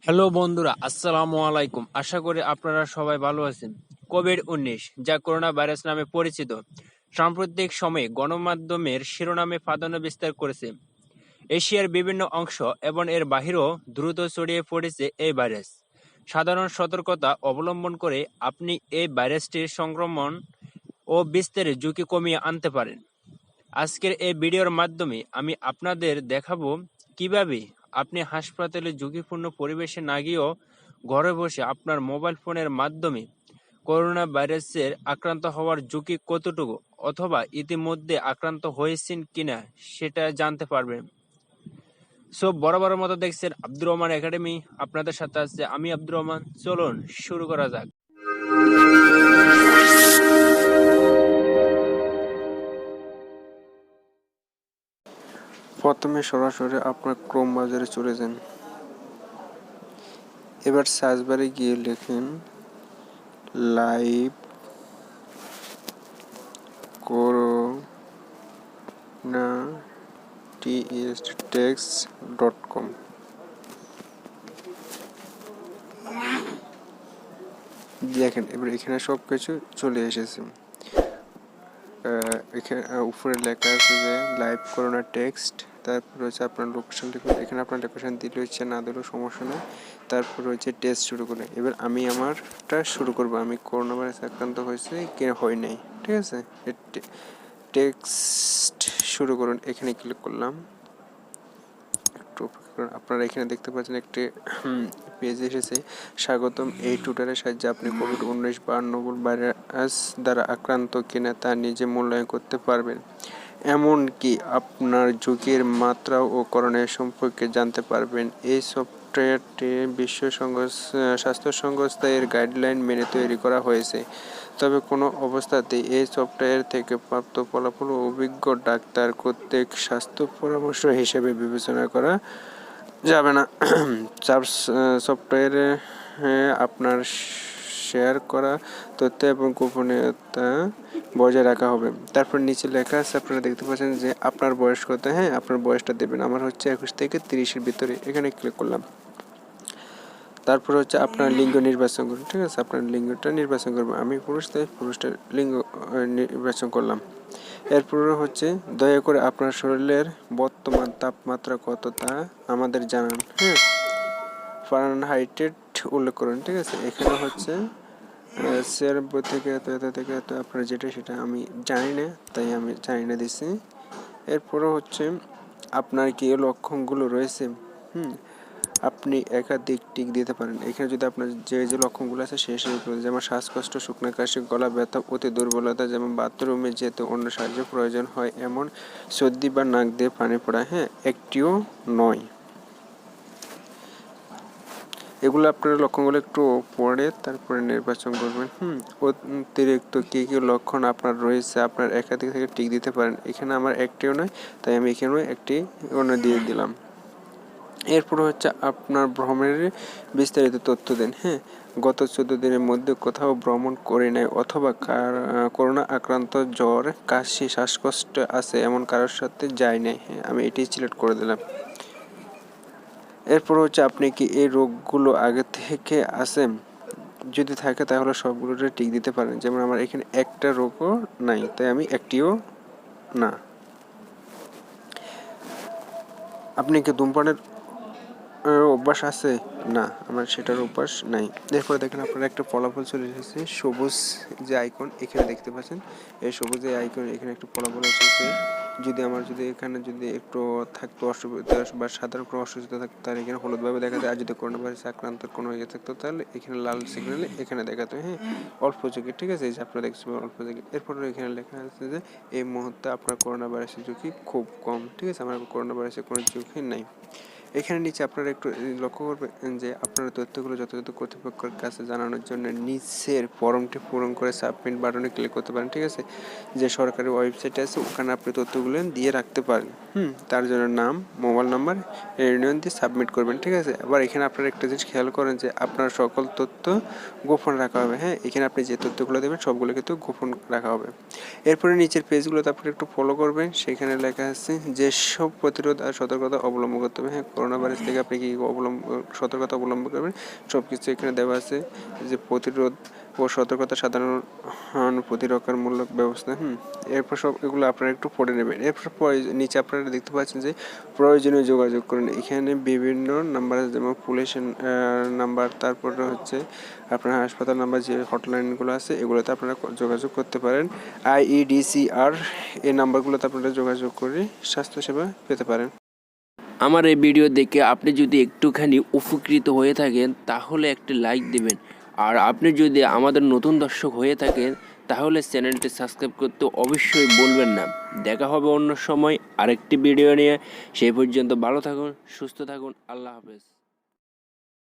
Hello বন্ধুরা, আসসালামু আলাইকুম। আশা করি আপনারা সবাই ভালো আছেন। কোভিড-19 যা করোনা ভাইরাস নামে পরিচিত, সাম্প্রতিক সময়ে গণমাধ্যমের শিরোনামে প্রাধান্য বিস্তার করেছে। এশিয়ার বিভিন্ন অংশ এবং এর বাহিরেও দ্রুত ছড়িয়ে পড়েছে এই ভাইরাস। সাধারণ সতর্কতা অবলম্বন করে আপনি এই ভাইরাসটির সংক্রমণ ও বিস্তারের ঝুঁকি কমিয়ে আনতে পারেন। আজকের এই ভিডিওর মাধ্যমে আমি আপনাদের দেখাবো কিভাবে আপনি হাসপাতালে ঝুঁকিপূর্ণ পরিবেশে না গিয়েও ঘরে বসে আপনার মোবাইল ফোনের মাধ্যমে করোনা ভাইরাসের আক্রান্ত হওয়ার ঝুঁকি কতটুকু অথবা ইতিমধ্যে আক্রান্ত হয়েছেন কিনা সেটা জানতে পারবেন। বরাবরের মতো দেখছেন আব্দুর রহমান একাডেমি, আপনাদের সাথে আছে আমি আব্দুর রহমান। চলুন শুরু করা যাক। প্রথমে সরাসরি আপনার ক্রোম ব্রাউজারে চলে যান। এবার সার্চ বারে গিয়ে লিখুন লাইভ করোনা টেক্সট.com। দেখেন এবার এখানে সব কিছু চলে এসেছে। এখানে উপরে লেখা আছে যে লাইভ করোনা টেক্সট, তারপর হচ্ছে আপনার লোকেশন লিখুন। এখানে আপনার লোকেশন দিলে হচ্ছে, না দিলেও সমস্যা নেই। তারপর হচ্ছে টেস্ট শুরু করে। এবার আমি আমারটা শুরু করব, আমি করোনা ভাইরাস আক্রান্ত হয়েছে কি হয় নাই, ঠিক আছে। টেক্সট শুরু করুন, এখানে ক্লিক করলাম। আপনারা এখানে দেখতে পাচ্ছেন একটি পেজ এসেছে, স্বাগতম। এই টিউটোরিয়ালের সাহায্যে আপনি কোভিড-19 বা নোভেল ভাইরাস দ্বারা আক্রান্ত কিনা তা নিজে মূল্যায়ন করতে পারবেন, এমনকি আপনার ঝুঁকির মাত্রা ও করণীয় সম্পর্কে জানতে পারবেন। এই সফটওয়্যারটি বিশ্ব স্বাস্থ্য সংস্থা এর গাইডলাইন মেনে তৈরি করা হয়েছে, তবে কোনো অবস্থাতেই এই সফটওয়্যার থেকে প্রাপ্ত ফলাফল অভিজ্ঞ ডাক্তার কর্তৃক স্বাস্থ্য পরামর্শ হিসেবে বিবেচনা করা যাবে না। সফটওয়্যারে আপনার শেয়ার করা তথ্য এবং গোপনীয়তা বজায় রাখা হবে। তারপর নিচে লেখা আছে, আপনারা দেখতে পাচ্ছেন যে আপনার বয়স কত। আপনার বয়সটা দেবেন। আমার হচ্ছে 21 থেকে 30-এর ভিতরে, এখানে ক্লিক করলাম। তারপর হচ্ছে আপনার লিঙ্গ নির্বাচন করুন, ঠিক আছে। আপনার লিঙ্গটা নির্বাচন করবেন। আমি পুরুষ, তাই পুরুষটার লিঙ্গ নির্বাচন করলাম। এরপরে হচ্ছে দয়া করে আপনার শরীরের বর্তমান তাপমাত্রা কত তা আমাদের জানান। ফারেনহাইটে উল্লেখ করুন, ঠিক আছে। এখানে হচ্ছে 96 থেকে এত থেকে এত, আপনার যেটা সেটা আমি জানি না, তাই আমি জানি না দিচ্ছি। এরপরে হচ্ছে আপনার কি লক্ষণগুলো রয়েছে, আপনি একাধিক টিক দিতে পারেন। এখানে যদি আপনার যে যে লক্ষণগুলো আছে সেই যেমন শ্বাসকষ্ট, শুকনো কাশি, গলা ব্যথা, অতি দুর্বলতা, যেমন বাথরুমে যেতে অন্য সাহায্যের প্রয়োজন হয় এমন, সর্দি বা নাক দিয়ে পানি পড়া, একটিও নয়। এগুলো আপনার লক্ষণগুলো একটু পড়ে তারপরে নির্বাচন করবেন। অতিরিক্ত কী কী লক্ষণ আপনার রয়েছে, আপনার একাধিক থেকে টিক দিতে পারেন। এখানে আমার একটিও নয়, তাই আমি এখানে একটি অন্য দিয়ে দিলাম। এরপর হচ্ছে আপনার ভ্রমণের বিস্তারিত তথ্য দিন। গত 14 দিনের মধ্যে কোথাও ভ্রমণ করে নাই অথবা করোনা আক্রান্ত, জ্বর, কাশি, শ্বাসকষ্ট আছে এমন কারোর সাথে যায় নাই। আমি এটি সিলেক্ট করে দিলাম। এরপর হচ্ছে আপনি কি এই রোগগুলো আগে থেকে আছে, যদি থাকে তাহলে সবগুলোতে টিক দিতে পারেন। যেমন আমার এখানে একটা রোগও নাই, তাই আমি একটিও না। আপনি কি ধূমপানের অভ্যাস আছে? না, আমার সেটার অভ্যাস নাই। এরপরে দেখেন আপনার একটা ফলাফল চলে এসেছে, সবুজ যে আইকন এখানে দেখতে পাচ্ছেন। এই সবুজ যে আইকন এখানে একটা ফলাফল এসেছে। যদি এখানে যদি একটু থাকতো অসুবিধা বা সাধারণ কোনো অসুবিধা থাকতো তাহলে এখানে হলুদভাবে দেখাতো, আর যদি করোনা ভাইরাস আক্রান্ত কোনো ইয়ে থাকতো তাহলে এখানে লাল সিগন্যালে এখানে দেখাতো। অল্প ঝুঁকি, ঠিক আছে। এই যে আপনারা দেখছেন অল্প ঝুঁকি। এরপরে এখানে লেখা আছে যে এই মুহূর্তে আপনার করোনা ভাইরাসের ঝুঁকি খুব কম, ঠিক আছে। আমার করোনা ভাইরাসের কোনো ঝুঁকি নাই। এখানে নিচে আপনারা একটু লক্ষ্য করবেন যে আপনার তথ্যগুলো যথাযথ কর্তৃপক্ষের কাছে জানানোর জন্য নিচের ফর্মটি পূরণ করে সাবমিট বাটনে ক্লিক করতে পারেন, ঠিক আছে। যে সরকারি ওয়েবসাইট আছে ওখানে আপনি তথ্যগুলো দিয়ে রাখতে পারেন। তার জন্য নাম, মোবাইল নাম্বার, ইউনিয়ন দিয়ে সাবমিট করবেন, ঠিক আছে। আবার এখানে আপনারা একটা জিনিস খেয়াল করেন যে আপনার সকল তথ্য গোপন রাখা হবে। এখানে আপনি যে তথ্যগুলো দেবেন সবগুলো কিন্তু গোপন রাখা হবে। এরপরে নিচের পেজগুলোতে আপনি একটু ফলো করবেন। সেখানে লেখা আছে যেসব প্রতিরোধ আর সতর্কতা অবলম্বন করতে হবে। করোনা ভাইরাস থেকে আপনি কী সতর্কতা অবলম্বন করবেন সব কিছু এখানে দেওয়া আছে। যে প্রতিরোধ ও সতর্কতা সাধারণ প্রতিরক্ষামূলক ব্যবস্থা। এরপর সব এগুলো আপনারা একটু পড়ে নেবেন। এরপর নিচে আপনারা দেখতে পাচ্ছেন যে প্রয়োজনীয় যোগাযোগ করুন। এখানে বিভিন্ন নাম্বার আছে, যেমন পুলিশের নাম্বার, তারপরে হচ্ছে আপনার হাসপাতাল নাম্বার, যে হটলাইনগুলো আছে এগুলোতে আপনারা যোগাযোগ করতে পারেন। IEDCR এই নাম্বারগুলোতে আপনারা যোগাযোগ করে স্বাস্থ্যসেবা পেতে পারেন। আমার এই ভিডিও দেখে আপনি যদি একটুখানি উপকৃত হয়ে থাকেন তাহলে একটি লাইক দিবেন, আর আপনি যদি আমাদের নতুন দর্শক হয়ে থাকেন তাহলে চ্যানেলটি সাবস্ক্রাইব করতে অবশ্যই বলবেন না। দেখা হবে অন্য সময় আরেকটি ভিডিও নিয়ে। সেই পর্যন্ত ভালো থাকুন, সুস্থ থাকুন, আল্লাহ হাফেজ।